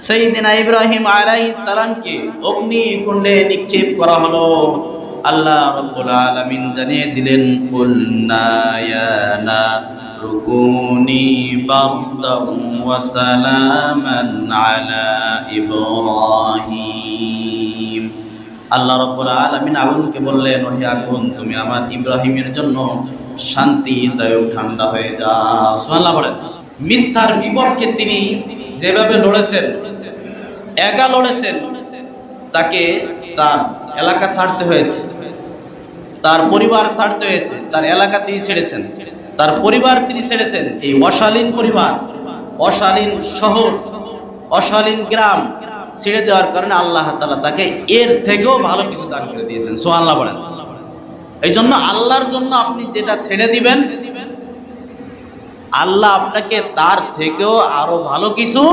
সাইয়েদিনা ইব্রাহিম আলাইহিস সালামকে অগ্নিকুণ্ডে নিক্ষেপ করা হলো। আল্লাহ রাব্বুল আলামিন জানিয়ে দিলেন, কুলনা ইয়া নারু কুনি বারদান ওয়া সালামান আলা ইব্রাহিম। আল্লাহ রাব্বুল আলামিন আগুনকে বললেন, ওহে আগুন, তুমি আমার ইব্রাহিমের জন্য শান্তিদায়ক ঠান্ডা হয়ে যাও। সুবহানাল্লাহ বলেন। মিথ্যার বিপক্ষে তিনি যেভাবে লড়েছেন, একা লড়েছেন, তাকে তার এলাকা ছাড়তে হয়েছে, তার পরিবার ছাড়তে হয়েছে, তার এলাকা তিনি ছেড়েছেন, তার পরিবার তিনি ছেড়েছেন। এই অশালীন পরিবার, অশালীন শহর, অশালীন গ্রাম ছেড়ে দেওয়ার কারণে আল্লাহ তাআলা তাকে এর থেকেও ভালো কিছু দান করে দিয়েছেন। সুবহানাল্লাহ বলেন। এই জন্য আল্লাহর জন্য আপনি যেটা ছেড়ে দিবেন, আল্লাহ আপনাকে তার থেকেও আরো ভালো কিছু